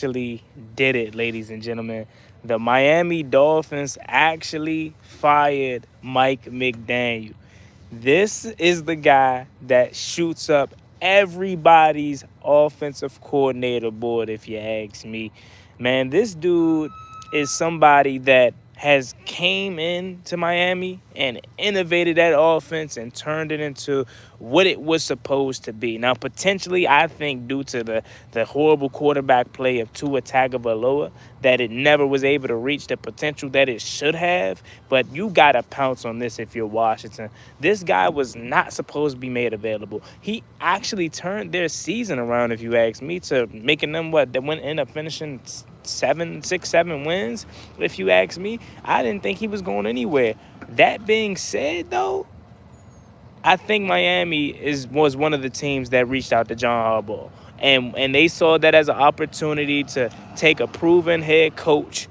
actually did it, ladies and gentlemen. The Miami Dolphins actually fired Mike McDaniel. This is the guy that shoots up everybody's offensive coordinator board, if you ask me. Man, this dude is somebody that has came into Miami and innovated that offense and turned it into what it was supposed to be. Now, potentially, I think due to the horrible quarterback play of Tua Tagovailoa, that it never was able to reach the potential that it should have. But you got to pounce on this if you're Washington. This guy was not supposed to be made available. He actually turned their season around, if you ask me, to making them what they went end up finishing 7 wins. If you ask me, I didn't think he was going anywhere. That being said, though, I think Miami was one of the teams that reached out to John Harbaugh, and they saw that as an opportunity to take a proven head coach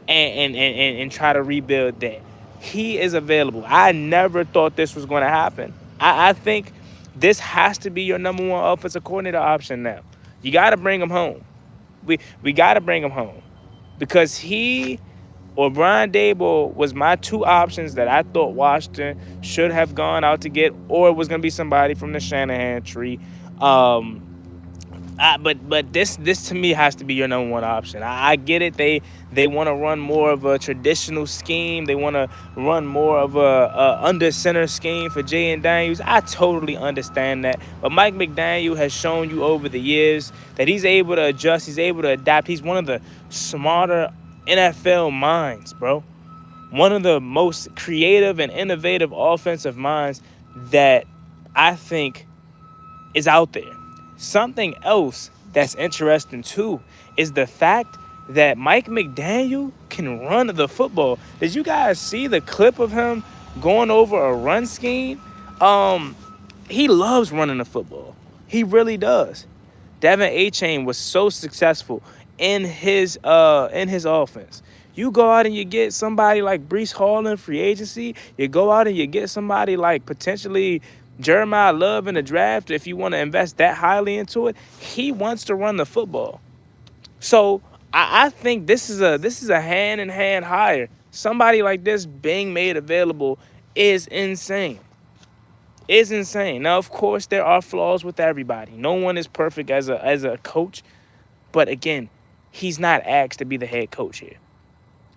and try to rebuild that. He is available. I never thought this was going to happen. I think this has to be your number one offensive coordinator option now. You got to bring him home. We got to bring him home because he or Brian Dable was my two options that I thought Washington should have gone out to get, or it was going to be somebody from the Shanahan tree. But this to me has to be your number one option. I get it. They want to run more of a traditional scheme. They want to run more of a under center scheme for Jay and Daniels. I totally understand that. But Mike McDaniel has shown you over the years that he's able to adjust. He's able to adapt. He's one of the smarter NFL minds, bro. One of the most creative and innovative offensive minds that I think is out there. Something else that's interesting too is the fact that Mike McDaniel can run the football. Did you guys see the clip of him going over a run scheme? He loves running the football. He really does. Devin A-Chain was so successful in his offense. You go out and you get somebody like Breece Hall in free agency. You go out and you get somebody like potentially Jeremiah Love in the draft. If you want to invest that highly into it, he wants to run the football. So I think this is a hand in hand hire. Somebody like this being made available is insane. Is insane. Now, of course, there are flaws with everybody. No one is perfect as a coach, but again, he's not asked to be the head coach here.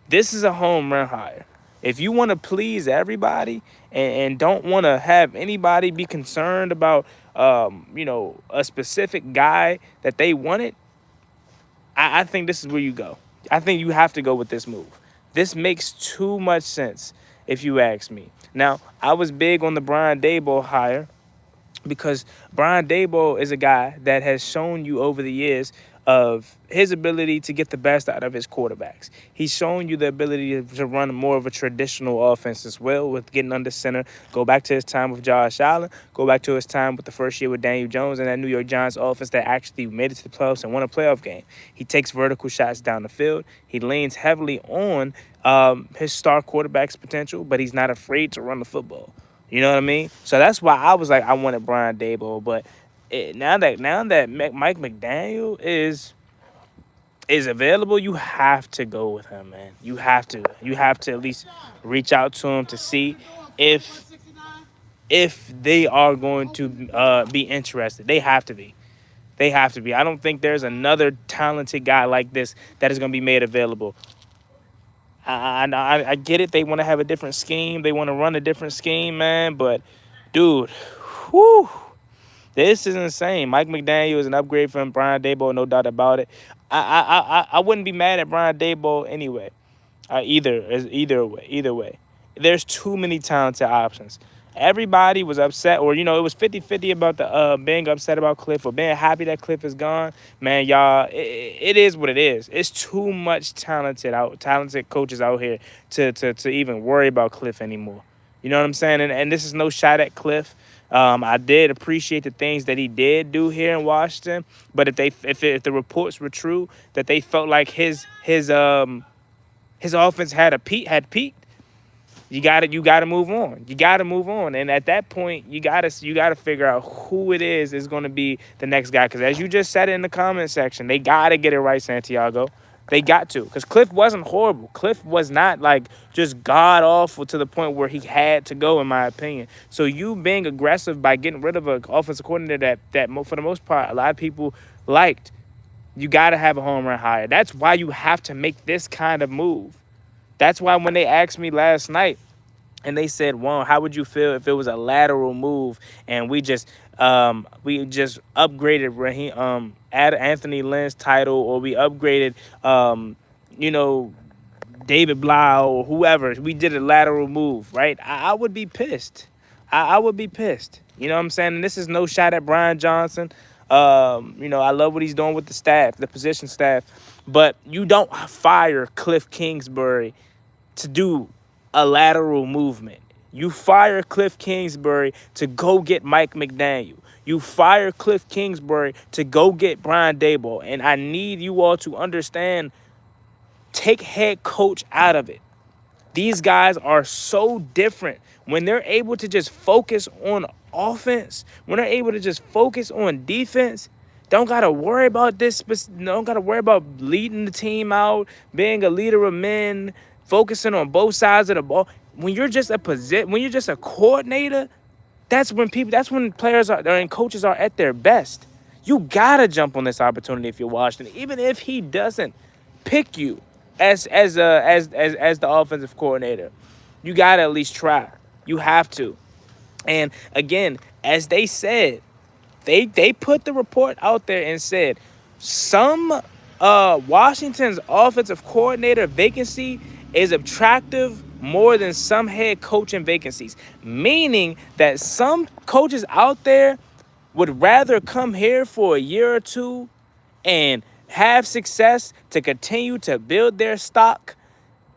This is a home run hire. If you want to please everybody and don't want to have anybody be concerned about, a specific guy that they wanted, I think this is where you go. I think you have to go with this move. This makes too much sense, if you ask me. Now, I was big on the Brian Dable hire because Brian Dable is a guy that has shown you over the years of his ability to get the best out of his quarterbacks. He's shown you the ability to run more of a traditional offense as well with getting under center. Go back to his time with Josh Allen. Go back to his time with the first year with Daniel Jones and that New York Giants offense that actually made it to the playoffs and won a playoff game. He takes vertical shots down the field. He leans heavily on his star quarterback's potential, but he's not afraid to run the football. You know what I mean? So that's why I was like, I wanted Brian Dable, but now that Mike McDaniel is available, you have to go with him, man. You have to at least reach out to him to see if they are going to be interested. They have to be. They have to be. I don't think there's another talented guy like this that is going to be made available. I get it. They want to have a different scheme. They want to run a different scheme, man. But, dude, whew. This is insane. Mike McDaniel is an upgrade from Brian Dable, no doubt about it. I wouldn't be mad at Brian Dable anyway. Either way. There's too many talented options. Everybody was upset, or it was 50-50 about the being upset about Cliif or being happy that Cliif is gone. Man, y'all, it is what it is. It's too much talented coaches out here to even worry about Cliif anymore. You know what I'm saying? And this is no shot at Cliif. I did appreciate the things that he did do here in Washington, but if the reports were true that they felt like his offense had peaked, You gotta move on. You gotta move on. And at that point, you gotta figure out who it is going to be the next guy. Because as you just said it in the comment section, they gotta get it right, Santiago. They got to. Because Cliff wasn't horrible. Cliff was not like just god awful to the point where he had to go, in my opinion. So you being aggressive by getting rid of an offensive coordinator that for the most part a lot of people liked, you gotta have a home run hire. That's why you have to make this kind of move. That's why when they asked me last night and they said, "Well, how would you feel if it was a lateral move and we just upgraded Raheem, Anthony Lynn's title, or we upgraded you know David Blau or whoever? We did a lateral move, right?" I would be pissed. I would be pissed. You know what I'm saying? And this is no shot at Brian Johnson. I love what he's doing with the staff, the position staff, but you don't fire Cliif Kingsbury to do a lateral movement. You fire Cliif Kingsbury to go get Mike McDaniel. You fire Cliif Kingsbury to go get Brian Dable. And I need you all to understand, take head coach out of it. These guys are so different. When they're able to just focus on offense, when they're able to just focus on defense, don't got to worry about this. Don't got to worry about leading the team out, being a leader of men, focusing on both sides of the ball. When you're just a coordinator, that's when players are and coaches are at their best. You gotta jump on this opportunity if you're Washington, even if he doesn't pick you as the offensive coordinator. You gotta at least try. You have to. And again, as they said, they put the report out there and said some Washington's offensive coordinator vacancy is attractive more than some head coaching vacancies, meaning that some coaches out there would rather come here for a year or two and have success to continue to build their stock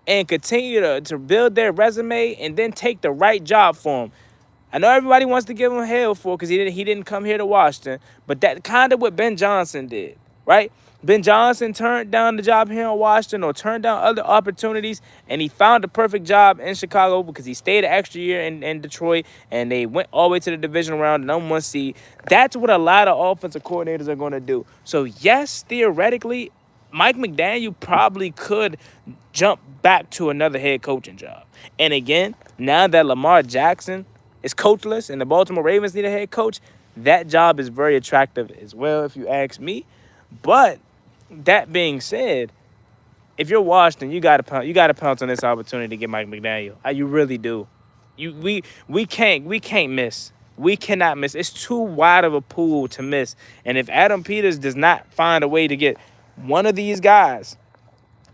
and continue to build their resume and then take the right job for them. I know everybody wants to give him hell for because he didn't come here to Washington, but that kind of what Ben Johnson did, right? Ben Johnson turned down the job here in Washington or turned down other opportunities, and he found the perfect job in Chicago because he stayed an extra year in Detroit, and they went all the way to the divisional round, number one seed. That's what a lot of offensive coordinators are going to do. So, yes, theoretically, Mike McDaniel probably could jump back to another head coaching job. And again, now that Lamar Jackson is coachless and the Baltimore Ravens need a head coach, that job is very attractive as well, if you ask me. But that being said, if you're Washington, you gotta pounce on this opportunity to get Mike McDaniel. You really do. We can't miss. We cannot miss. It's too wide of a pool to miss. And if Adam Peters does not find a way to get one of these guys,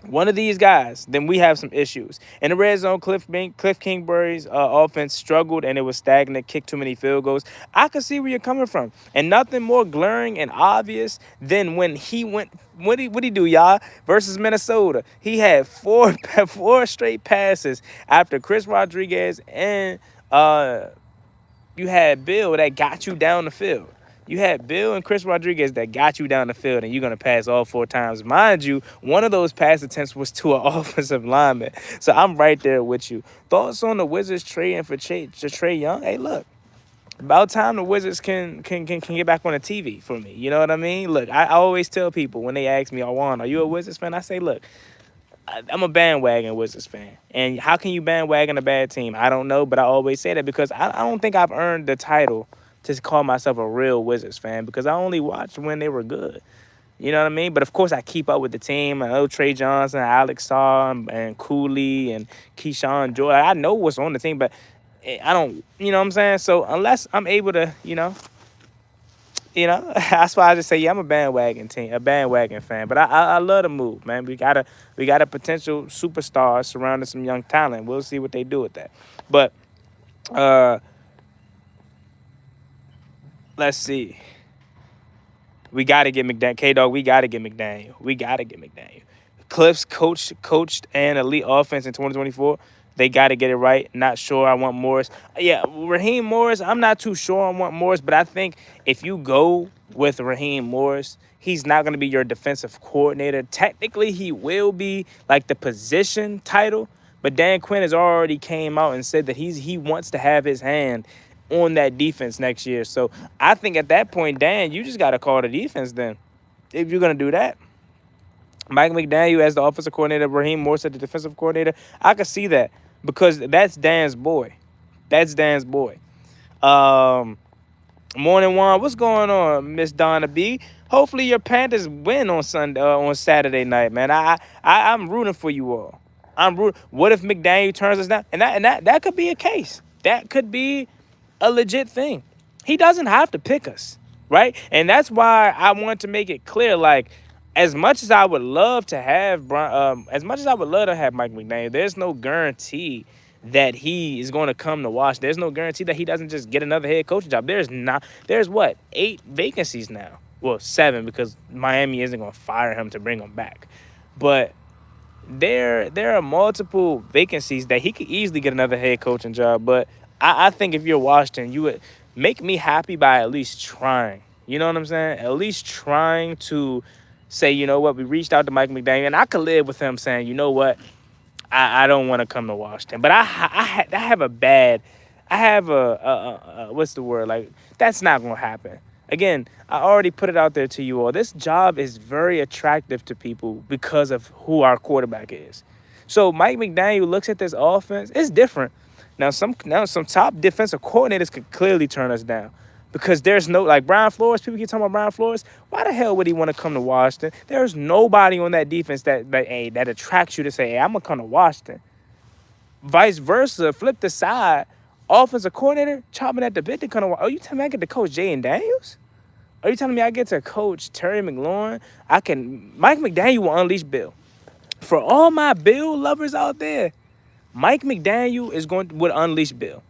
then we have some issues. In the red zone, Cliif Kingsbury's offense struggled and it was stagnant, kicked too many field goals. I can see where you're coming from. And nothing more glaring and obvious than when he went, what'd he do, y'all? Versus Minnesota. He had four straight passes after Chris Rodriguez and you had Bill that got you down the field. You had Bill and Chris Rodriguez that got you down the field, and you're going to pass all four times. Mind you, one of those pass attempts was to an offensive lineman. So I'm right there with you. Thoughts on the Wizards trading for Trey Young? Hey, look, about time the Wizards can get back on the TV for me. You know what I mean? Look, I always tell people when they ask me, Juan, are you a Wizards fan? I say, look, I'm a bandwagon Wizards fan. And how can you bandwagon a bad team? I don't know, but I always say that because I don't think I've earned the title to call myself a real Wizards fan because I only watched when they were good. You know what I mean? But, of course, I keep up with the team. I know Trey Johnson, Alex Saw, and Cooley, and Keyshawn Jordan. I know what's on the team, but I don't, you know what I'm saying? So, unless I'm able to, that's why I just say, yeah, I'm a bandwagon fan. But I love the move, man. We got a potential superstar surrounding some young talent. We'll see what they do with that. But, let's see. We got to get McDaniel. K-Dog, we got to get McDaniel. Cliff's coached an elite offense in 2024. They got to get it right. Not sure I want Morris. Yeah, Raheem Morris, I'm not too sure I want Morris, but I think if you go with Raheem Morris, he's not going to be your defensive coordinator. Technically, he will be like the position title, But Dan Quinn has already came out and said that he wants to have his hand on that defense next year. So I think at that point, Dan, you just got to call the defense then. If you're going to do that. Mike McDaniel as the offensive coordinator, Raheem Morris as the defensive coordinator, I could see that because that's Dan's boy. That's Dan's boy. Um, Morning Juan, what's going on, Miss Donna B? Hopefully your Panthers win on Sunday, on Saturday night, man. I'm rooting for you all. I'm rooting. What if McDaniel turns us down? And that could be a case. That could be a legit thing. He doesn't have to pick us, right? And that's why I want to make it clear, like, as much as I would love to have as much as I would love to have Mike McDaniel, there's no guarantee that he is going to come to Washington. There's no guarantee that he doesn't just get another head coaching job. There's what, 8 vacancies now. Well, 7 because Miami isn't going to fire him to bring him back. But there are multiple vacancies that he could easily get another head coaching job. But I think if you're Washington, you would make me happy by at least trying. You know what I'm saying? At least trying to say, you know what, we reached out to Mike McDaniel, and I could live with him saying, you know what, I don't want to come to Washington. But I have a bad, I have a what's the word? Like, that's not going to happen. Again, I already put it out there to you all. This job is very attractive to people because of who our quarterback is. So Mike McDaniel looks at this offense. It's different. Now some top defensive coordinators could clearly turn us down because there's no, like Brian Flores. People keep talking about Brian Flores. Why the hell would he want to come to Washington? There's nobody on that defense that attracts you to say, hey, I'm gonna come to Washington. Vice versa, flip the side. Offensive coordinator chopping at the bit to come to. Are you telling me I get to coach Jay and Daniels? Are you telling me I get to coach Terry McLaurin? Mike McDaniel will unleash Bill. For all my Bill lovers out there, Mike McDaniel would unleash Bill.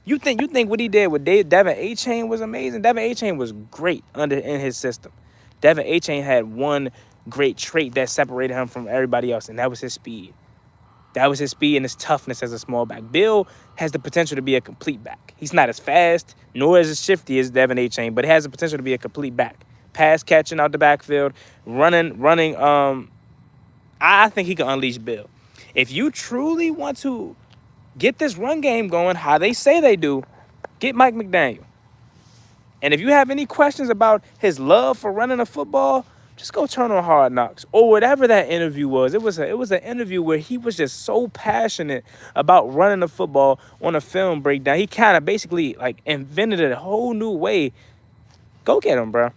You think what he did with Devin A-Chain was amazing? Devin A-Chain was great in his system. Devin A-Chain had one great trait that separated him from everybody else, and that was his speed. That was his speed and his toughness as a small back. Bill has the potential to be a complete back. He's not as fast, nor as shifty as Devin A-Chain, but he has the potential to be a complete back. Pass catching out the backfield, running. I think he can unleash Bill. If you truly want to get this run game going, how they say they do, get Mike McDaniel. And if you have any questions about his love for running a football, just go turn on Hard Knocks or whatever that interview was. It was an interview where he was just so passionate about running the football on a film breakdown. He kind of basically like invented a whole new way. Go get him, bro.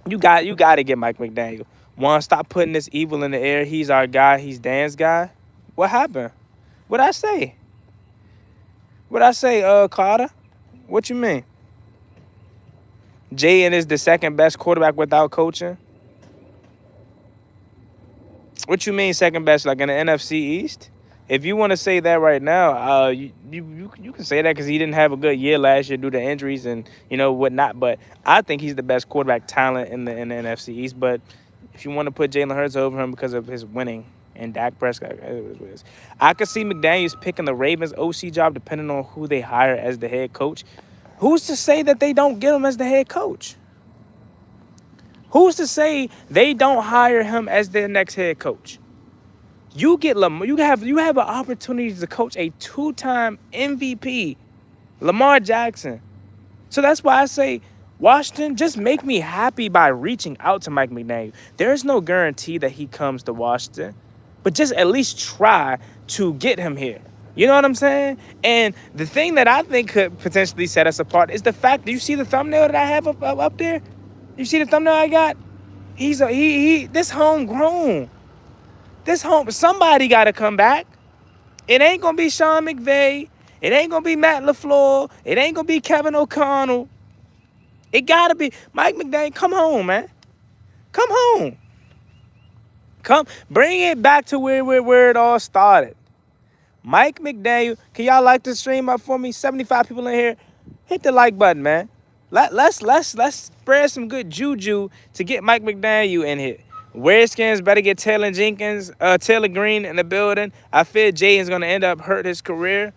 You got to get Mike McDaniel. One, stop putting this evil in the air. He's our guy. He's Dan's guy. What happened? What'd I say? Carter? What you mean? Jaden is the second best quarterback without coaching? What you mean second best, like in the NFC East? If you want to say that right now, you can say that because he didn't have a good year last year due to injuries and whatnot. But I think he's the best quarterback talent in the NFC East. But if you want to put Jalen Hurts over him because of his winning and Dak Prescott, I could see McDaniels picking the Ravens OC job depending on who they hire as the head coach. Who's to say that they don't get him as the head coach? Who's to say they don't hire him as their next head coach? You get Lamar. You have an opportunity to coach a 2-time MVP, Lamar Jackson. So that's why I say, Washington, just make me happy by reaching out to Mike McDaniel. There's no guarantee that he comes to Washington, but just at least try to get him here. You know what I'm saying? And the thing that I think could potentially set us apart is the fact that you see the thumbnail that I have up there. You see the thumbnail I got? This homegrown. Somebody got to come back. It ain't going to be Sean McVay. It ain't going to be Matt LaFleur. It ain't going to be Kevin O'Connell. It got to be Mike McDaniel. Come home, man. Come home. Come, bring it back to where it all started. Mike McDaniel, can y'all like the stream up for me? 75 people in here. Hit the like button, man. Let's spread some good juju to get Mike McDaniel in here. Redskins better get Taylor Green in the building. I fear Jaden's gonna end up hurt his career.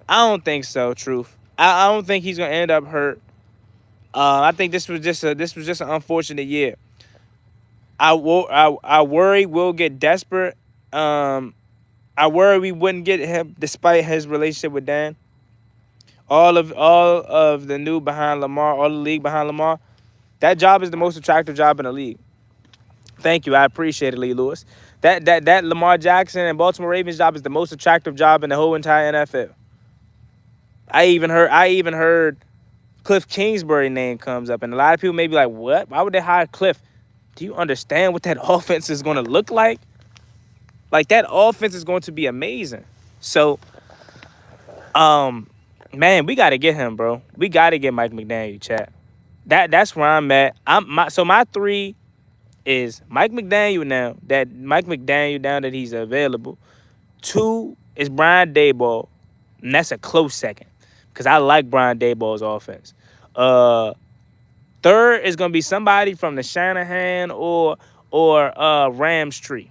I don't think so, truth. I don't think he's gonna end up hurt. I think this was just an unfortunate year. I worry we'll get desperate I worry we wouldn't get him despite his relationship with Dan. All of the new behind Lamar, all the league behind Lamar. That job is the most attractive job in the league. Thank you, I appreciate it, Lee Lewis. That Lamar Jackson and Baltimore Ravens job is the most attractive job in the whole entire NFL. I even heard Cliif Kingsbury name comes up, and a lot of people may be like, "What? Why would they hire Cliff?" Do you understand what that offense is going to look like? Like that offense is going to be amazing. So, man, we got to get him, bro. We got to get Mike McDaniel, chat. That's where I'm at. My three is Mike McDaniel now. That he's available. Two is Brian Dable, and that's a close second because I like Brian Dable's offense. Third is gonna be somebody from the Shanahan or Rams tree.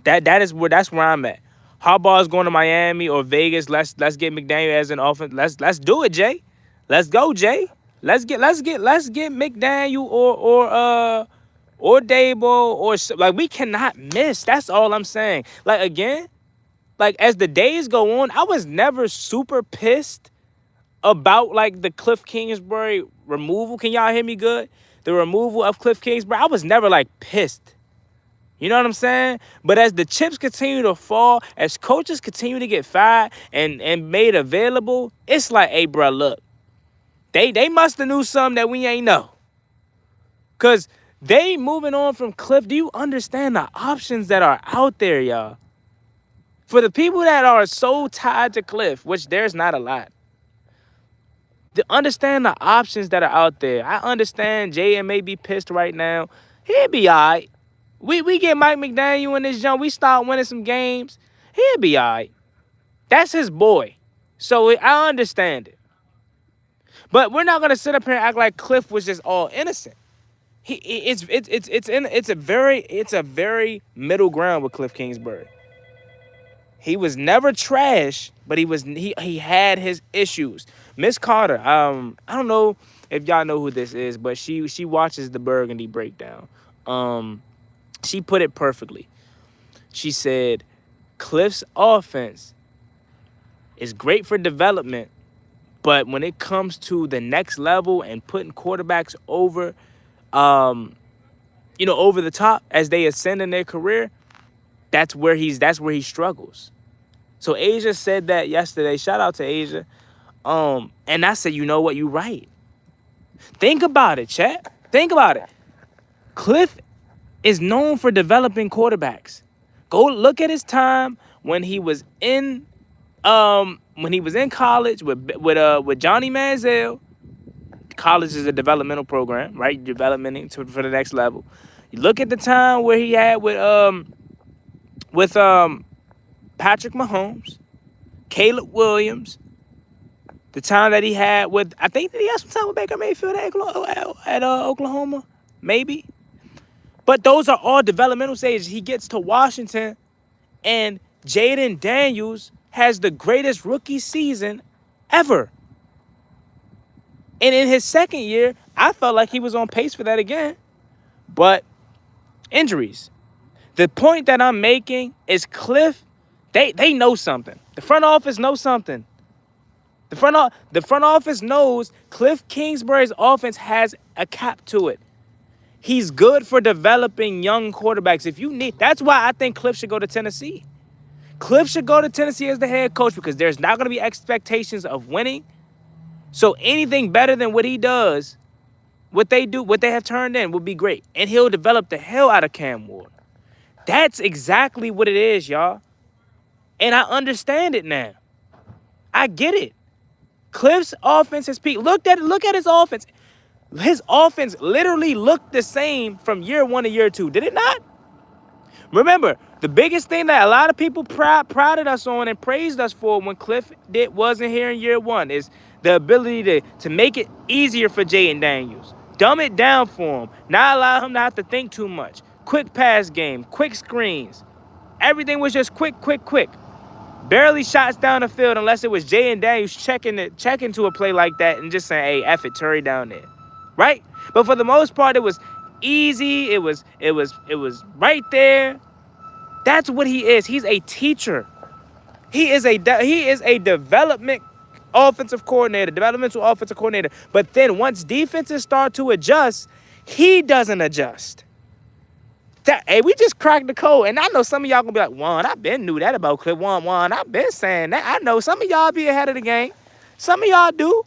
That's where I'm at. Harbaugh's going to Miami or Vegas. Let's get McDaniel as an offense. Let's do it, Jay. Let's go, Jay. Let's get McDaniel or Dable or like we cannot miss. That's all I'm saying. Like again, like as the days go on, I was never super pissed about like the Cliif Kingsbury removal. Can y'all hear me good? The removal of Cliif Kingsbury. I was never like pissed. You know what I'm saying? But as the chips continue to fall, as coaches continue to get fired and made available, it's like, hey, bro, look, they must have knew something that we ain't know. Cause they moving on from Cliff. Do you understand the options that are out there, y'all? For the people that are so tied to Cliff, which there's not a lot, to understand the options that are out there. I understand Jay may be pissed right now. He'll be all right. We get Mike McDaniel in this jump. We start winning some games. He'll be all right. That's his boy. So I understand it. But we're not gonna sit up here and act like Cliff was just all innocent. It's a very middle ground with Cliif Kingsbury. He was never trash, but he had his issues. Miss Carter, I don't know if y'all know who this is, but she watches the Burgundy Breakdown. She put it perfectly. She said, Cliff's offense is great for development, but when it comes to the next level and putting quarterbacks over, over the top as they ascend in their career, that's where he struggles. So Asia said that yesterday. Shout out to Asia. And I said, you know what? You're right. Think about it, chat. Think about it. Cliff is known for developing quarterbacks. Go look at his time when he was in college with Johnny Manziel. College is a developmental program, right? Development for the next level. You look at the time where he had with Patrick Mahomes, Caleb Williams, the time that he had with, I think that he had some time with Baker Mayfield at Oklahoma, maybe. But those are all developmental stages. He gets to Washington, and Jaden Daniels has the greatest rookie season ever. And in his second year, I felt like he was on pace for that again. But injuries. The point that I'm making is Cliff, they know something. The front office knows something. The front office knows Cliif Kingsbury's offense has a cap to it. He's good for developing young quarterbacks. That's why I think Cliff should go to Tennessee. Cliff should go to Tennessee as the head coach because there's not going to be expectations of winning. So anything better than what he does, what they have turned in would be great. And he'll develop the hell out of Cam Ward. That's exactly what it is, y'all. And I understand it now. I get it. Cliff's offense has peaked. Look at his offense. His offense literally looked the same from year one to year two. Did it not? Remember, the biggest thing that a lot of people prided us on and praised us for when Cliff wasn't here in year one is the ability to make it easier for Jaden Daniels. Dumb it down for him. Not allow him to have to think too much. Quick pass game. Quick screens. Everything was just quick. Barely shots down the field unless it was Jaden Daniels checking to a play like that and just saying, hey, F it, Terry down there. Right? But for the most part, it was easy. It was right there. That's what he is. He's a teacher. He is a developmental offensive coordinator. But then once defenses start to adjust, he doesn't adjust. Hey, we just cracked the code. And I know some of y'all gonna be like, Juan, I been knew that about Cliff. Juan, I've been saying that. I know some of y'all be ahead of the game. Some of y'all do.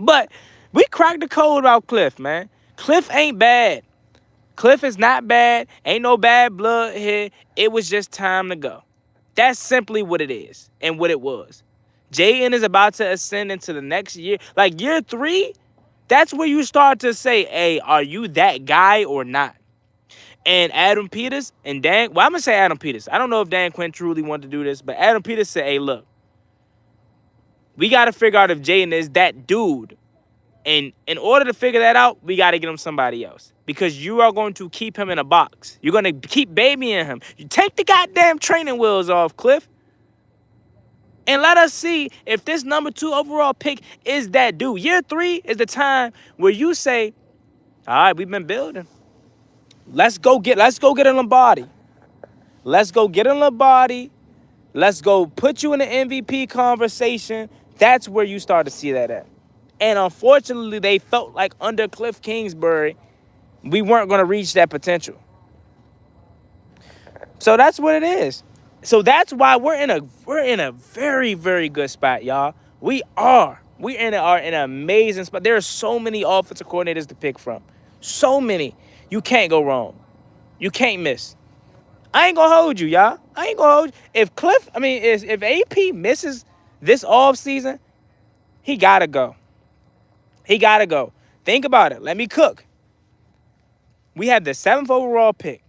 But we cracked the code about Cliff, man. Cliff ain't bad. Cliff is not bad. Ain't no bad blood here. It was just time to go. That's simply what it is and what it was. Jaden is about to ascend into the next year. Like year 3, that's where you start to say, hey, are you that guy or not? And Adam Peters and Dan, well, I'm going to say Adam Peters. I don't know if Dan Quinn truly wanted to do this, but Adam Peters said, hey, look, we got to figure out if Jaden is that dude. And in order to figure that out, we got to get him somebody else. Because you are going to keep him in a box. You're going to keep babying him. You take the goddamn training wheels off, Cliff. And let us see if this number 2 overall pick is that dude. Year 3 is the time where you say, all right, we've been building. Let's go get a Lombardi. Let's go get a Lombardi. Let's go put you in the MVP conversation. That's where you start to see that at. And unfortunately, they felt like under Cliif Kingsbury, we weren't going to reach that potential. So that's what it is. So that's why we're in a very, very good spot, y'all. We are in an amazing spot. There are so many offensive coordinators to pick from. So many. You can't go wrong. You can't miss. I ain't gonna hold you, y'all. I ain't gonna hold you. If AP misses this offseason, he gotta go. He gotta go. Think about it. Let me cook. We have the 7th overall pick.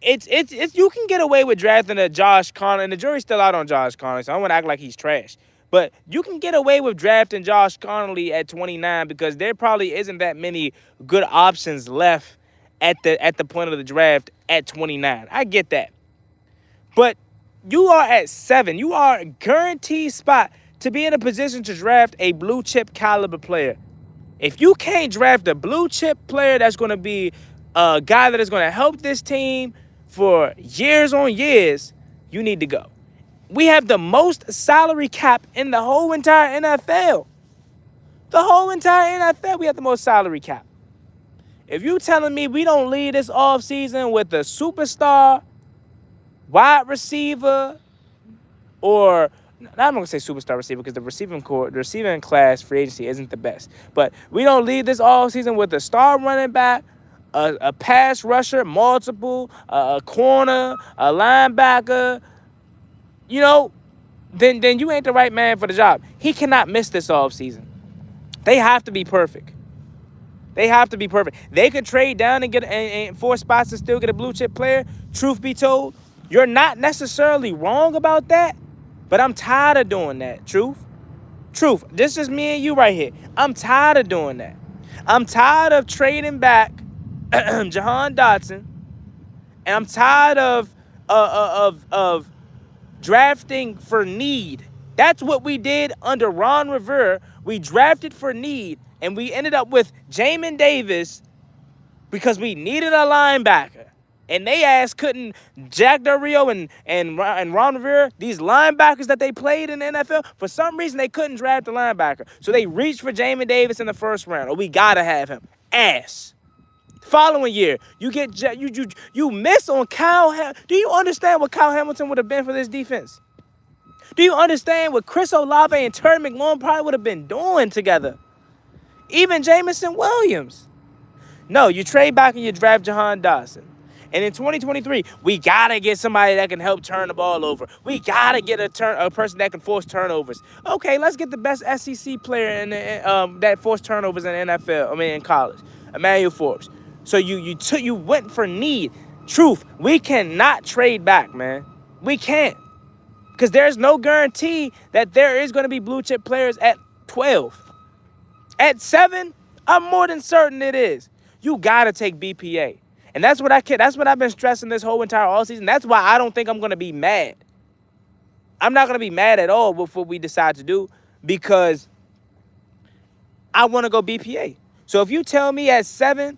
It's you can get away with drafting a Josh Connolly, and the jury's still out on Josh Connolly, so I don't want to act like he's trash. But you can get away with drafting Josh Connolly at 29 because there probably isn't that many good options left at the point of the draft at 29. I get that. But you are at 7. You are a guaranteed spot to be in a position to draft a blue chip caliber player. If you can't draft a blue chip player that's going to be a guy that is going to help this team for years on years, you need to go. We have the most salary cap in the whole entire NFL. The whole entire NFL, we have the most salary cap. If you telling me we don't lead this offseason with a superstar wide receiver or I'm not going to say superstar receiver because the receiving class free agency isn't the best. But we don't lead this offseason with a star running back, a pass rusher, multiple, a corner, a linebacker, then you ain't the right man for the job. He cannot miss this offseason. They have to be perfect. They could trade down and get 4 spots and still get a blue chip player. Truth be told, you're not necessarily wrong about that, but I'm tired of doing that. Truth. This is me and you right here. I'm tired of doing that. I'm tired of trading back Jahan Dotson, and I'm tired of drafting for need. That's what we did under Ron Rivera. We drafted for need, and we ended up with Jamin Davis because we needed a linebacker. And they ass couldn't, Jack Del Rio and Ron Rivera, these linebackers that they played in the NFL, for some reason they couldn't draft a linebacker. So they reached for Jamin Davis in the first round. We got to have him. Ass. Following year, you miss on Kyle Hamilton. Do you understand what Kyle Hamilton would have been for this defense? Do you understand what Chris Olave and Terry McLaurin probably would have been doing together? Even Jamison Williams. No, you trade back and you draft Jahan Dotson. And in 2023, we got to get somebody that can help turn the ball over. We got to get a person that can force turnovers. Okay, let's get the best SEC player in that forced turnovers in the NFL, in college, Emmanuel Forbes. So you went for need. Truth, we cannot trade back, man. We can't. Because there's no guarantee that there is going to be blue chip players at 12. At 7, I'm more than certain it is. You got to take BPA. And that's what I've been stressing this whole entire offseason. That's why I don't think I'm going to be mad. I'm not going to be mad at all with what we decide to do because I want to go BPA. So if you tell me at 7,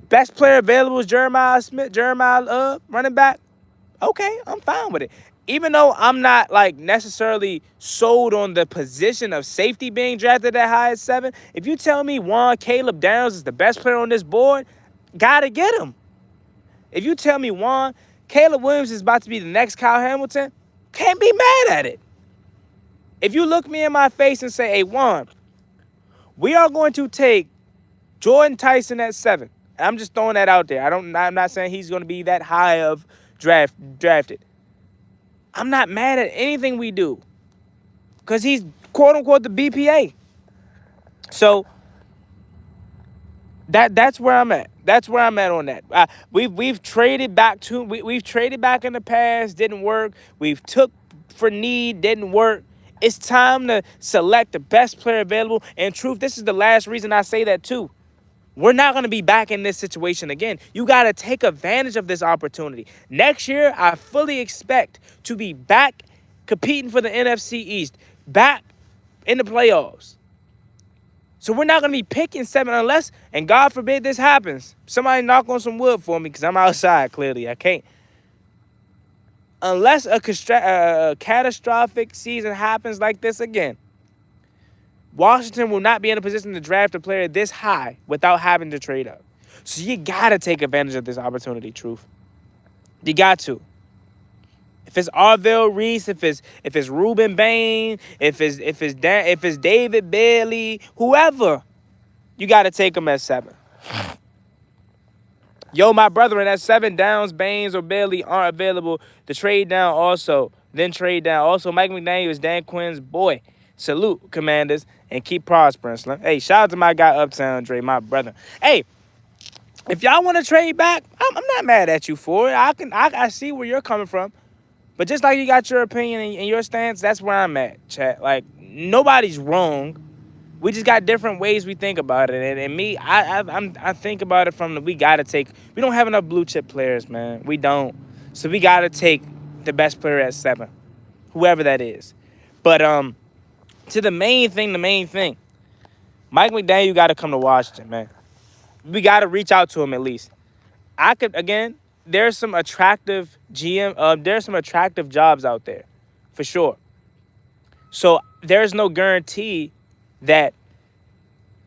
best player available is Jeremiah Smith, running back, Okay, I'm fine with it. Even though I'm not like necessarily sold on the position of safety being drafted that high as 7, if you tell me Caleb Downs is the best player on this board, gotta get him. If you tell me Caleb Williams is about to be the next Kyle Hamilton, can't be mad at it. If you look me in my face and say, hey, we are going to take Jordan Tyson at 7. I'm just throwing that out there. I'm not saying he's going to be that high of drafted. I'm not mad at anything we do because he's quote unquote the BPA. So that's where I'm at. That's where I'm at on that. We've traded back we've traded back in the past, didn't work. We've took for need, didn't work. It's time to select the best player available. And truth, this is the last reason I say that too. We're not going to be back in this situation again. You got to take advantage of this opportunity. Next year, I fully expect to be back competing for the NFC East, back in the playoffs. So we're not going to be picking 7 unless, and God forbid this happens. Somebody knock on some wood for me because I'm outside, clearly. I can't. Unless a catastrophic season happens like this again, Washington will not be in a position to draft a player this high without having to trade up. So you got to take advantage of this opportunity, Truth. You got to. If it's Arvell Reese, if it's Ruben Bain, if it's David Bailey, whoever, you got to take them at 7. Yo, my brethren, at 7, Downs, Baines, or Bailey aren't available to trade down also. Then trade down. Also, Mike McDaniel is Dan Quinn's boy. Salute, Commanders, and keep prospering, Slim. Hey, shout out to my guy Uptown Dre, my brother. Hey, if y'all want to trade back, I'm not mad at you for it. I see where you're coming from. But just like you got your opinion and your stance, that's where I'm at, chat. Like, nobody's wrong. We just got different ways we think about it. And me, I think about it from we don't have enough blue chip players, man. We don't. So we got to take the best player at 7, whoever that is. But to the main thing, Mike McDaniel got to come to Washington, man. We got to reach out to him at least. There's some attractive there's some attractive jobs out there, for sure. So there's no guarantee that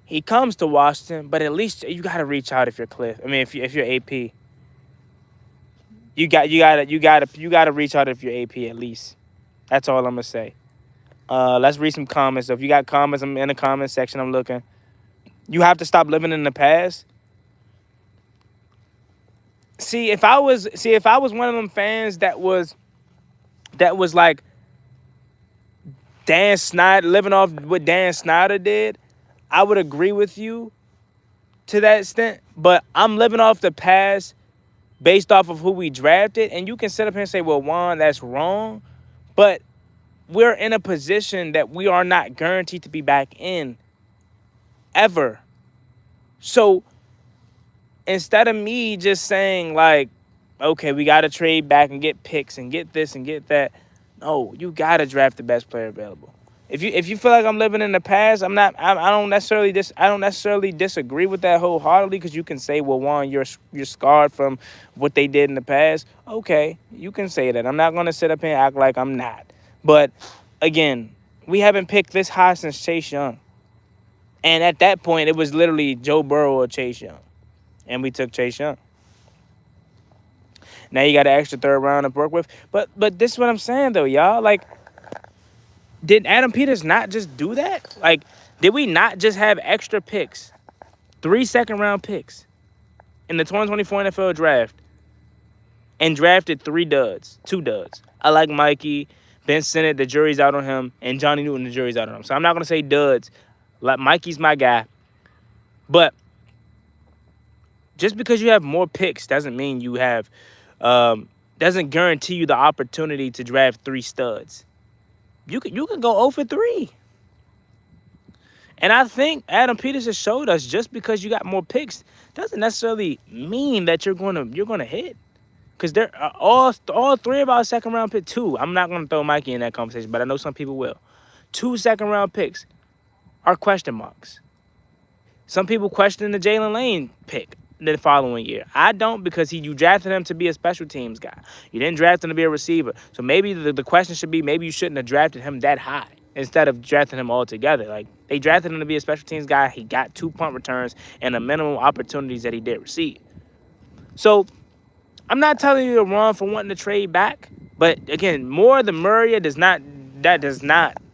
he comes to Washington, but at least you got to reach out if you're Cliif. I mean, if you're AP, you got to reach out if you're AP at least. That's all I'm gonna say. Let's read some comments. So if you got comments, I'm in the comment section. I'm looking. You have to stop living in the past. If I was one of them fans that was like Dan Snyder, living off what Dan Snyder did, I would agree with you to that extent. But I'm living off the past based off of who we drafted. And you can sit up here and say, well, Juan, that's wrong. But we're in a position that we are not guaranteed to be back in ever. So instead of me just saying like, okay, we got to trade back and get picks and get this and get that. No, you got to draft the best player available. If you feel like I'm living in the past, I don't necessarily disagree with that wholeheartedly, because you can say, well, Juan, you're scarred from what they did in the past. Okay, you can say that. I'm not going to sit up here and act like I'm not. But again, we haven't picked this high since Chase Young. And at that point, it was literally Joe Burrow or Chase Young. And we took Chase Young. Now you got an extra 3rd round to work with. But this is what I'm saying, though, y'all. Like, did Adam Peters not just do that? Like, did we not just have extra picks? 3 second-round picks in the 2024 NFL draft and drafted 2 duds. I like Mikey, Ben Sinnott, the jury's out on him, and Johnny Newton, the jury's out on him. So I'm not going to say duds. Like, Mikey's my guy. But just because you have more picks doesn't mean you have doesn't guarantee you the opportunity to draft 3 studs. You can go 0 for 3. And I think Adam Peters has showed us just because you got more picks doesn't necessarily mean that you're gonna hit. Because they're all 3 of our second-round picks. 2. I'm not gonna throw Mikey in that conversation, but I know some people will. 2 second-round picks are question marks. Some people question the Jalen Lane pick. the following year. I don't, because you drafted him to be a special teams guy. You didn't draft him to be a receiver. So maybe the question should be, maybe you shouldn't have drafted him that high instead of drafting him altogether. Like, they drafted him to be a special teams guy. He got 2 punt returns and the minimum opportunities that he did receive. So I'm not telling you to run for wanting to trade back, but again, more the merrier does not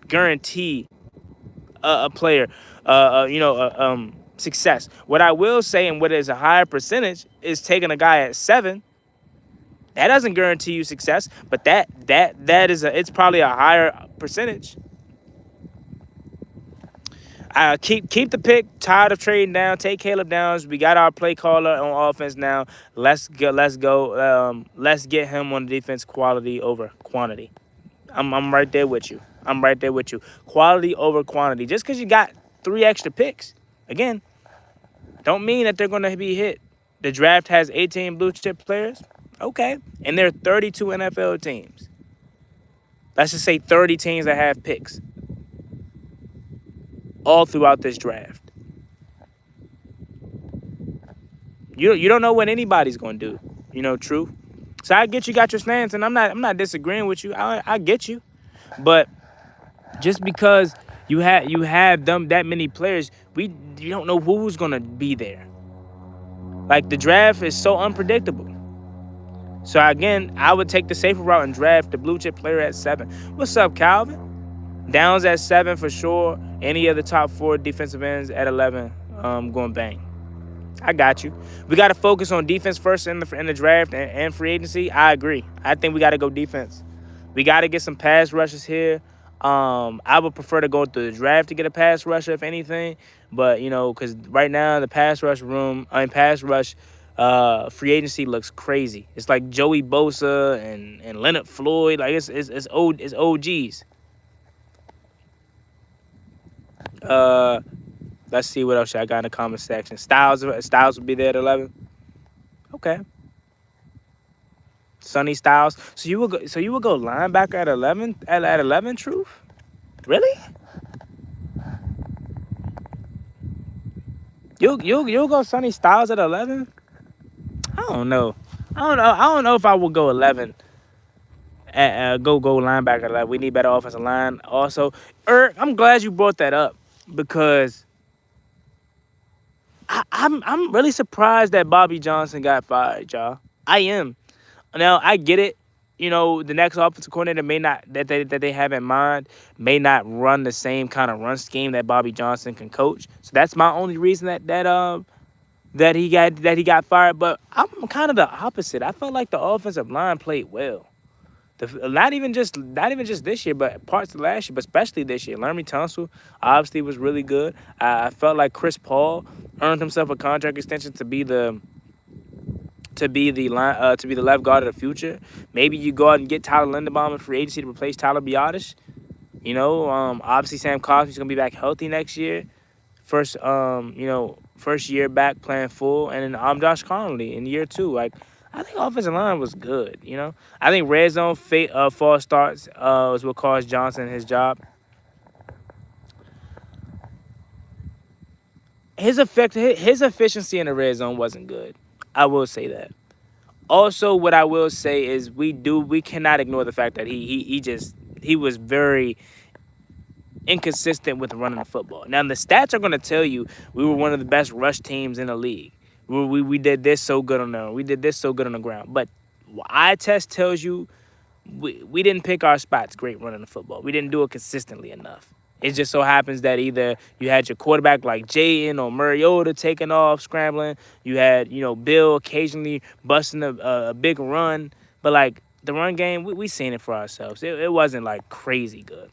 guarantee a player, success. What I will say, and what is a higher percentage, is taking a guy at 7. That doesn't guarantee you success, but it's probably a higher percentage. Keep the pick. Tired of trading down. Take Caleb Downs. We got our play caller on offense now. Let's go. Let's get him on defense, quality over quantity. I'm right there with you. Quality over quantity. Just because you got 3 extra picks, again, don't mean that they're going to be hit. The draft has 18 blue chip players. Okay. And there are 32 NFL teams. Let's just say 30 teams that have picks all throughout this draft. You don't know what anybody's going to do. True. So I get you got your stance, and I'm not disagreeing with you. I get you. But just because you have them that many players, you don't know who's going to be there. Like, the draft is so unpredictable. So again, I would take the safer route and draft the blue chip player at 7. What's up, Calvin? Downs at 7 for sure. Any of the top 4 defensive ends at 11, going bang. I got you. We got to focus on defense first in the draft and free agency. I agree. I think we got to go defense. We got to get some pass rushes here. I would prefer to go through the draft to get a pass rusher, if anything. But, because right now the pass rush free agency looks crazy. It's like Joey Bosa and Leonard Floyd. Like, it's OGs. Let's see what else I got in the comment section. Styles will be there at 11. Okay. Sonny Styles. So you would go linebacker at 11 at 11, Truth? Really? You'll go Sonny Styles at 11? I don't know. I don't know if I would go 11. Go linebacker at 11. We need better offensive line. Also, I'm glad you brought that up, because I'm really surprised that Bobby Johnson got fired, y'all. I am. Now, I get it. The next offensive coordinator may not that they have in mind may not run the same kind of run scheme that Bobby Johnson can coach. So that's my only reason that he got fired. But I'm kind of the opposite. I felt like the offensive line played well. Not even just this year, but parts of last year, but especially this year. Laramie Tunsil obviously was really good. I felt like Chris Paul earned himself a contract extension to be the left guard of the future. Maybe you go out and get Tyler Linderbaum in free agency to replace Tyler Biadasz. Obviously Sam Cosmi's gonna be back healthy next year. First year back playing full, and then Josh Connolly in year 2. Like, I think offensive line was good. I think red zone false starts was what caused Johnson his job. His efficiency in the red zone wasn't good. I will say that. Also, what I will say is we cannot ignore the fact that he was very inconsistent with running the football. Now, the stats are going to tell you we were one of the best rush teams in the league. We did this so good on the ground. But eye test tells you we didn't pick our spots great running the football. We didn't do it consistently enough. It just so happens that either you had your quarterback like Jayden or Mariota taking off, scrambling. You had, Bill occasionally busting a big run. But, like, the run game, we seen it for ourselves. It wasn't, like, crazy good.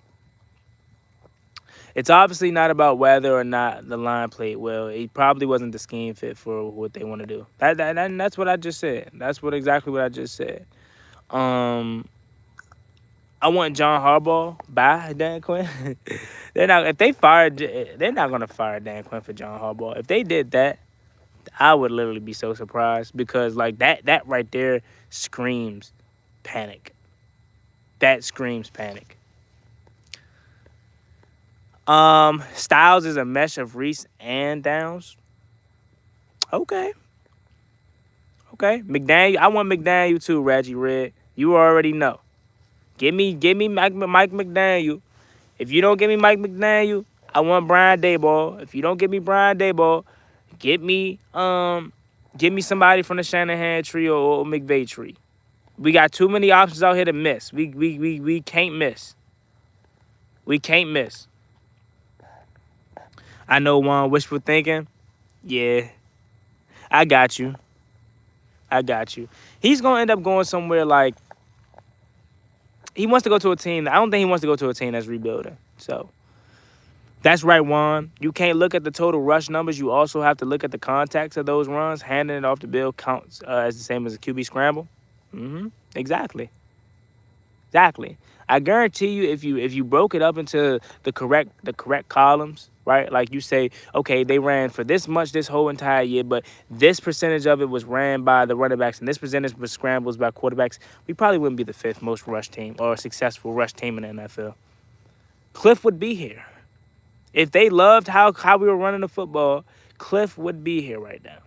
It's obviously not about whether or not the line played well. It probably wasn't the scheme fit for what they want to do. That's what I just said. That's exactly what I just said. I want John Harbaugh by Dan Quinn. They're not gonna fire Dan Quinn for John Harbaugh. If they did that, I would literally be so surprised, because like that right there screams panic. That screams panic. Styles is a mesh of Reese and Downs. Okay. Okay, McDaniel. I want McDaniel too, Reggie Red. You already know. Give me Mike McDaniel. If you don't give me Mike McDaniel, I want Brian Dable. If you don't give me Brian Dable, get me somebody from the Shanahan tree or McVay tree. We got too many options out here to miss. We can't miss. We can't miss. I know one wishful thinking. Yeah, I got you. I got you. He's gonna end up going somewhere like he wants to go to a team. I don't think he wants to go to a team that's rebuilding. So that's right, Juan. You can't look at the total rush numbers. You also have to look at the context of those runs. Handing it off the bill counts as the same as a QB scramble. Exactly. Exactly. I guarantee you, if you broke it up into the correct columns, right? Like you say, okay, they ran for this much this whole entire year, but this percentage of it was ran by the running backs, and this percentage was scrambles by quarterbacks. We probably wouldn't be the fifth most rush team or successful rush team in the NFL. Cliif would be here. If they loved how we were running the football, Cliif would be here right now.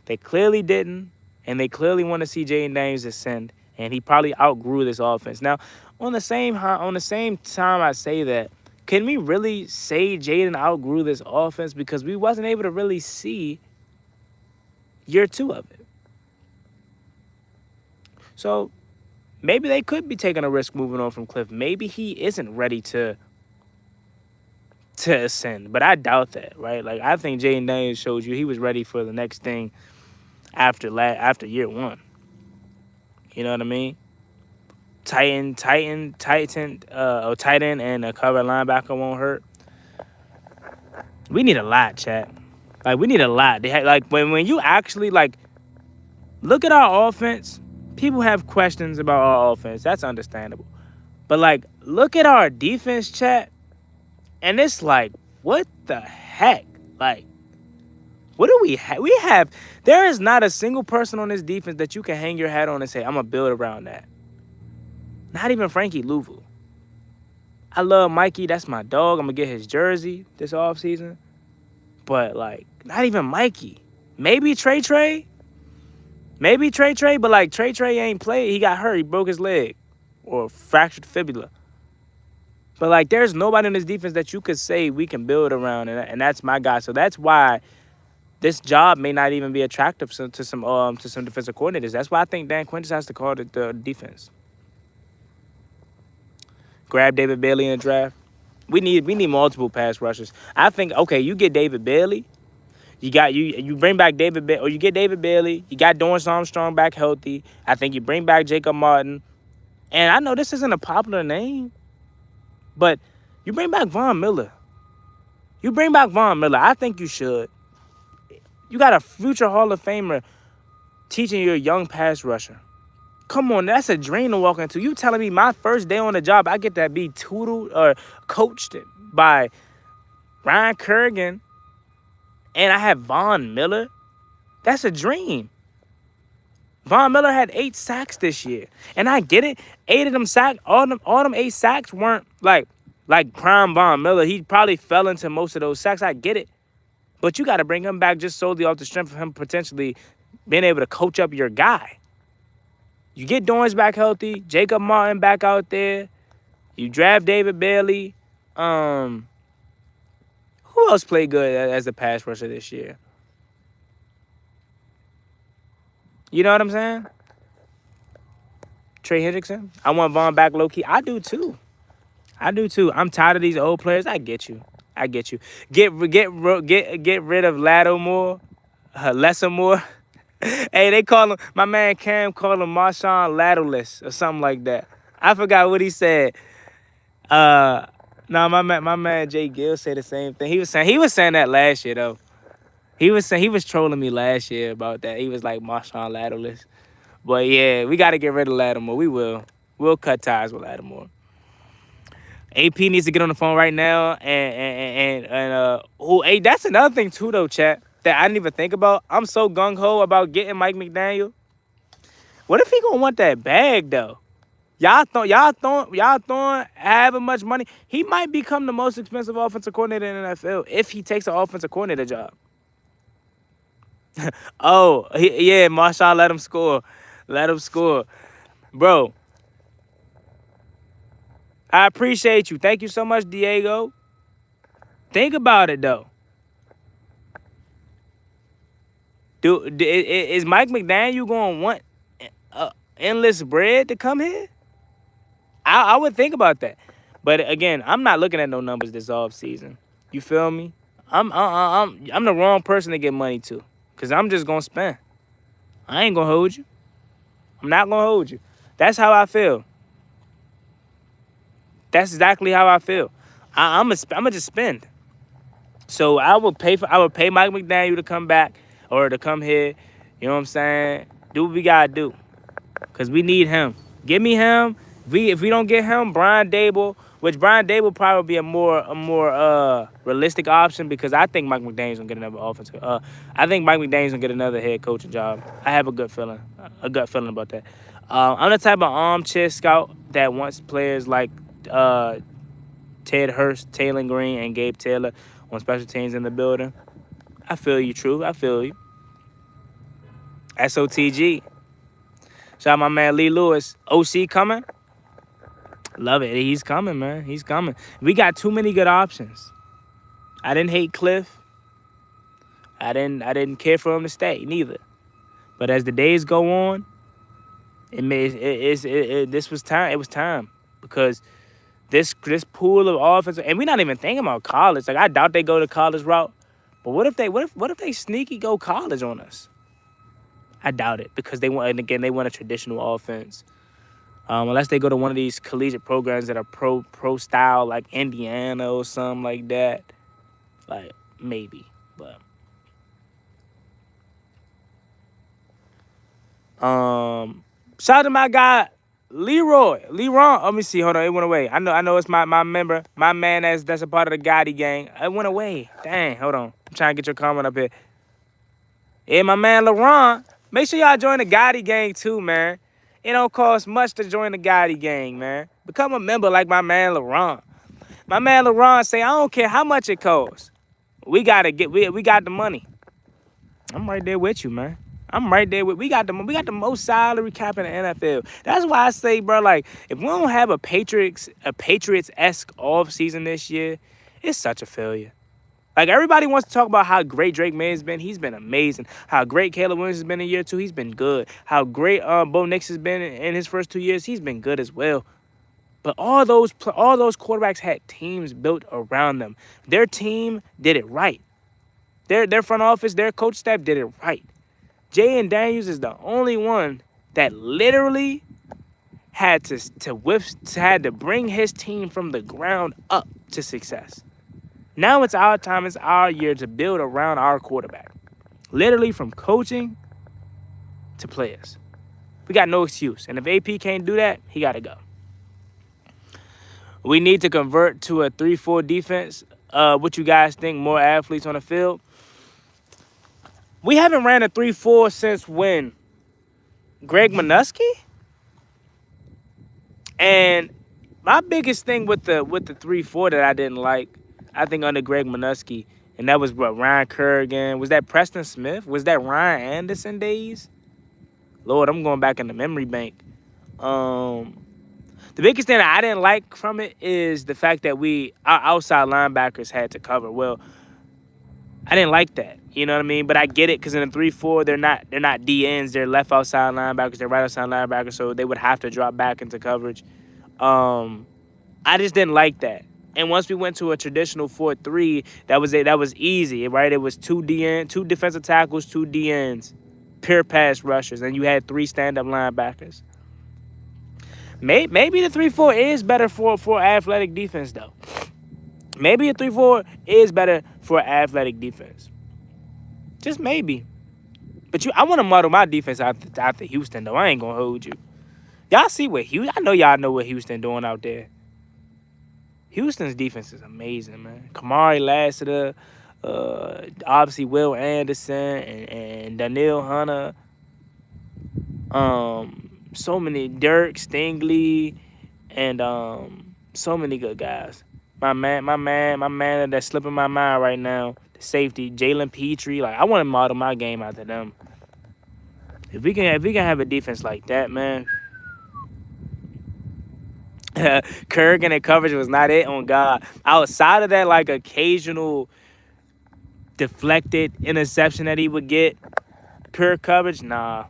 They clearly didn't, and they clearly want to see Jaden Daniels ascend, and he probably outgrew this offense. Now, on the same time I say that, can we really say Jaden outgrew this offense? Because we wasn't able to really see year 2 of it. So maybe they could be taking a risk moving on from Cliif. Maybe he isn't ready to ascend, but I doubt that, right? Like, I think Jaden Daniels showed you he was ready for the next thing after year 1. You know what I mean? Tight end, and a cover linebacker won't hurt. We need a lot, chat. Like, we need a lot. When you actually look at our offense, people have questions about our offense. That's understandable. But look at our defense, chat, and it's like, what the heck? Like, what do we have? There is not a single person on this defense that you can hang your hat on and say, I'm going to build around that. Not even Frankie Louvu. I love Mikey. That's my dog. I'm going to get his jersey this offseason. But, not even Mikey. Maybe Trey. Maybe Trey. But, Trey ain't played. He got hurt. He broke his leg or fractured fibula. But, there's nobody in this defense that you could say we can build around, and that's my guy. So that's why this job may not even be attractive to some defensive coordinators. That's why I think Dan Quinn just has to call the defense. Grab David Bailey in the draft. We need multiple pass rushers. I think, okay, you get David Bailey. You bring back David Bailey, or you get David Bailey. You got Dorrance Armstrong back healthy. I think you bring back Jacob Martin. And I know this isn't a popular name, but you bring back Von Miller. I think you should. You got a future Hall of Famer teaching you a young pass rusher. Come on, that's a dream to walk into. You telling me my first day on the job, I get to be tutored or coached by Ryan Kerrigan, and I have Von Miller? That's a dream. Von Miller had 8 sacks this year, and I get it. 8 of them sacks, all them 8 sacks weren't like prime Von Miller. He probably fell into most of those sacks. I get it, but you got to bring him back just solely off the strength of him potentially being able to coach up your guy. You get Dorrance back healthy, Jacob Martin back out there. You draft David Bailey. Who else played good as a pass rusher this year? You know what I'm saying? Trey Hendrickson. I want Vaughn back low key. I do too. I'm tired of these old players. I get you. Get rid of Lateral lesser more. Hey, they call him, my man Cam called him Marshawn Lateralist or something like that. I forgot what he said. My man Jay Gill said the same thing. He was saying that last year though. He was trolling me last year about that. He was like Marshawn Lateralist. But yeah, we gotta get rid of Lattimore. We will. We'll cut ties with Lattimore. AP needs to get on the phone right now hey, that's another thing too though, chat, that I didn't even think about. I'm so gung-ho about getting Mike McDaniel. What if he gonna want that bag though? Y'all throwing however much money. He might become the most expensive offensive coordinator in the NFL if he takes an offensive coordinator job. Oh, yeah, Marshall, let him score. Let him score. Bro, I appreciate you. Thank you so much, Diego. Think about it, though. Is Mike McDaniel going to want endless bread to come here? I would think about that. But again, I'm not looking at no numbers this off season. You feel me? I'm the wrong person to get money to, cause I'm just gonna spend. I ain't gonna hold you. I'm not gonna hold you. That's how I feel. That's exactly how I feel. I'm gonna just spend. So I would pay Mike McDaniel to come back or to come here. You know what I'm saying? Do what we gotta do, cause we need him. Give me him. If we don't get him, Brian Dable, which Brian Dable probably be a more realistic option, because I think Mike McDaniel's gonna get another offensive. I think Mike McDaniel's gonna get another head coaching job. I have a gut feeling about that. I'm the type of armchair scout that wants players like Ted Hurst, Taylor Green, and Gabe Taylor on special teams in the building. I feel you, True. I feel you. SOTG. Shout out my man Lee Lewis. OC coming. Love it. He's coming, man. He's coming. We got too many good options. I didn't hate Cliif. I didn't care for him to stay neither. But as the days go on, this was time. It was time, because this pool of offense, and we're not even thinking about college. Like, I doubt they go the college route. But what if they sneaky go college on us? I doubt it, because they want a traditional offense. Unless they go to one of these collegiate programs that are pro style, like Indiana or something like that. Like, maybe. But shout out to my guy Leroy. Let me see. Hold on, it went away. I know it's my member, my man that's a part of the Gotti Gang. It went away. Dang, hold on. I'm trying to get your comment up here. Yeah, my man LaRon. Make sure y'all join the Gotti Gang too, man. It don't cost much to join the Gotti Gang, man. Become a member like my man LaRon. My man LaRon say, I don't care how much it costs. We got the money. I'm right there with you, man. I'm right there with we got the most salary cap in the NFL. That's why I say, bro, like, if we don't have a Patriots-esque off season this year, it's such a failure. Like, everybody wants to talk about how great Drake May's been. He's been amazing. How great Caleb Williams has been in year 2. He's been good. How great Bo Nix has been in his first 2 years. He's been good as well. But all those quarterbacks had teams built around them. Their team did it right. Their front office, their coach staff did it right. Jay Daniels is the only one that literally had to bring his team from the ground up to success. Now it's our time. It's our year to build around our quarterback. Literally from coaching to players. We got no excuse. And if AP can't do that, he got to go. We need to convert to a 3-4 defense. What you guys think? More athletes on the field? We haven't ran a 3-4 since when? Greg Minuski? And my biggest thing with the 3-4 that I didn't like, I think under Greg Minuski, and that was what, Ryan Kerrigan. Was that Preston Smith? Was that Ryan Anderson days? Lord, I'm going back in the memory bank. The biggest thing that I didn't like from it is the fact that our outside linebackers had to cover. Well, I didn't like that. You know what I mean? But I get it, because in a 3-4, they're not DNs. They're left outside linebackers. They're right outside linebackers, so they would have to drop back into coverage. I just didn't like that. And once we went to a traditional 4-3, that was easy, right? It was 2 defensive tackles, 2 DNs, pure pass rushers, and you had 3 stand-up linebackers. Maybe the 3-4 is better for athletic defense, though. Maybe a 3-4 is better for athletic defense. Just maybe. But I want to model my defense after Houston, though. I ain't going to hold you. Y'all see what I know y'all know what Houston doing out there. Houston's defense is amazing, man. Kamari Lassiter, obviously Will Anderson, and Daniel Hunter. So many Dirk Stingley, and so many good guys. My man that's slipping my mind right now. The safety, Jalen Petrie. Like, I want to model my game after them. If we can have a defense like that, man. Kurgan and coverage was not it on God. Outside of that, like occasional deflected interception that he would get, pure coverage, nah.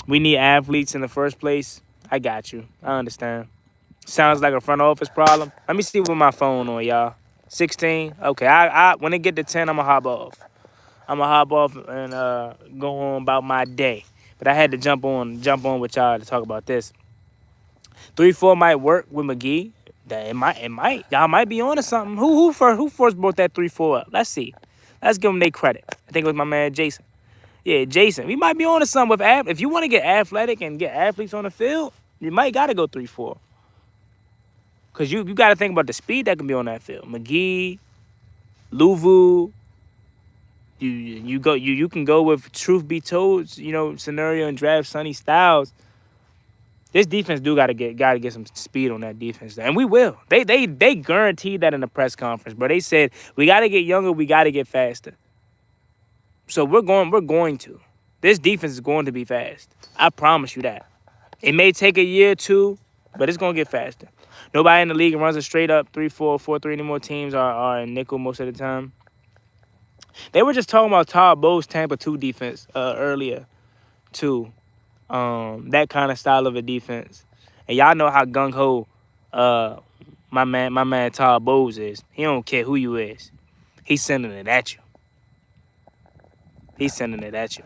We need athletes in the first place. I got you. I understand. Sounds like a front office problem. Let me see what my phone on, y'all. 16. Okay, I when it get to 10, I'ma hop off. I'ma hop off and go on about my day. But I had to jump on with y'all to talk about this. 3-4 might work with McGee. That it might. Y'all might be on to something. Who first brought that 3-4 up? Let's see. Let's give them their credit. I think it was my man Jason. Yeah, Jason. We might be on to something with if you want to get athletic and get athletes on the field, you might gotta go 3-4. Cause you gotta think about the speed that can be on that field. McGee, Luvu. You can go with truth be told, scenario and draft Sonny Styles. This defense gotta get some speed on that defense, and we will. They guaranteed that in the press conference, but they said we gotta get younger, we gotta get faster. So we're going to. This defense is going to be fast. I promise you that. It may take a year or two, but it's gonna get faster. Nobody in the league runs a straight up 3-4, 4-3 anymore. Teams are in nickel most of the time. They were just talking about Todd Bowles' Tampa 2 defense earlier, too. That kind of style of a defense. And y'all know how gung-ho my man Todd Bowles is. He don't care who you is. He's sending it at you. He's sending it at you.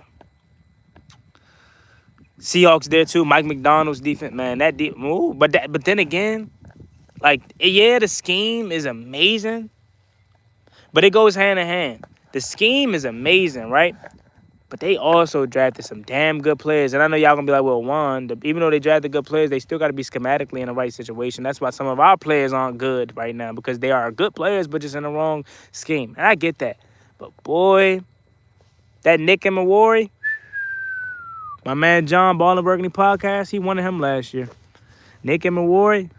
Seahawks there too. Mike McDonald's defense, man. But then again, like, yeah, the scheme is amazing, but it goes hand in hand. The scheme is amazing, right? But they also drafted some damn good players. And I know y'all gonna be like, well, even though they drafted good players, they still got to be schematically in the right situation. That's why some of our players aren't good right now, because they are good players, but just in the wrong scheme. And I get that. But boy, that Nick and Mawari, my man John, Ball and Burgundy podcast, he wanted him last year. Nick and Mawari.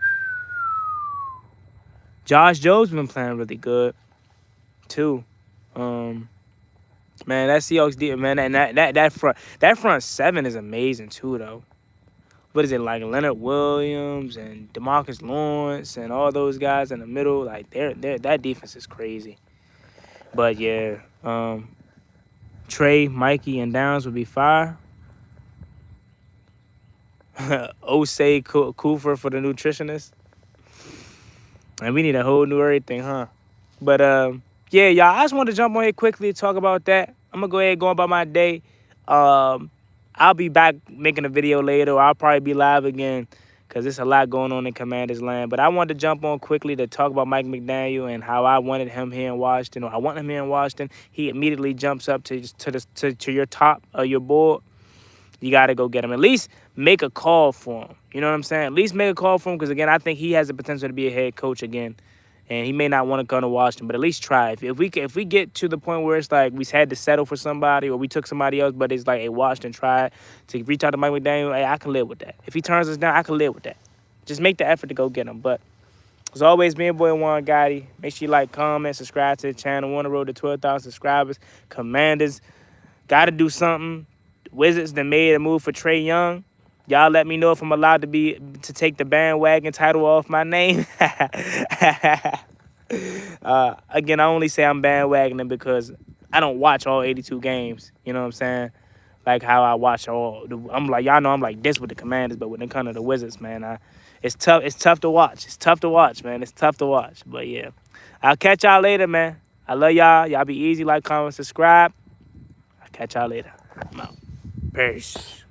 Josh Jobe's been playing really good, too. Man, that Seahawks defense, man, and that front seven is amazing too, though. What is it, like Leonard Williams and DeMarcus Lawrence and all those guys in the middle? Like, that defense is crazy. But yeah, Trey, Mikey, and Downs would be fire. Osei Kufra for the nutritionist. And we need a whole new everything, huh? But yeah, y'all, I just wanted to jump on here quickly to talk about that. I'm going to go ahead and go about my day. I'll be back making a video later, or I'll probably be live again, because there's a lot going on in Commanders land. But I wanted to jump on quickly to talk about Mike McDaniel and how I wanted him here in Washington, or I want him here in Washington. He immediately jumps up to your top of your board. You got to go get him. At least make a call for him. You know what I'm saying? At least make a call for him, because, again, I think he has the potential to be a head coach again. And he may not want to come to Washington, but at least try. If we get to the point where it's like we had to settle for somebody, or we took somebody else, but it's like, hey, Washington tried to reach out to Mike McDaniel, hey, I can live with that. If he turns us down, I can live with that. Just make the effort to go get him. But as always, me and boy Juan Gotti. Make sure you like, comment, subscribe to the channel. We're on the road to 12,000 subscribers. Commanders got to do something. Wizards that made a move for Trey Young. Y'all let me know if I'm allowed to take the bandwagon title off my name. Again, I only say I'm bandwagoning because I don't watch all 82 games. You know what I'm saying? Like how I watch I'm like, y'all know I'm like this with the Commanders, but when it comes to the Wizards, man, it's tough. It's tough to watch. It's tough to watch, man. It's tough to watch. But yeah, I'll catch y'all later, man. I love y'all. Y'all be easy. Like, comment, subscribe. I'll catch y'all later. I'm out. Peace.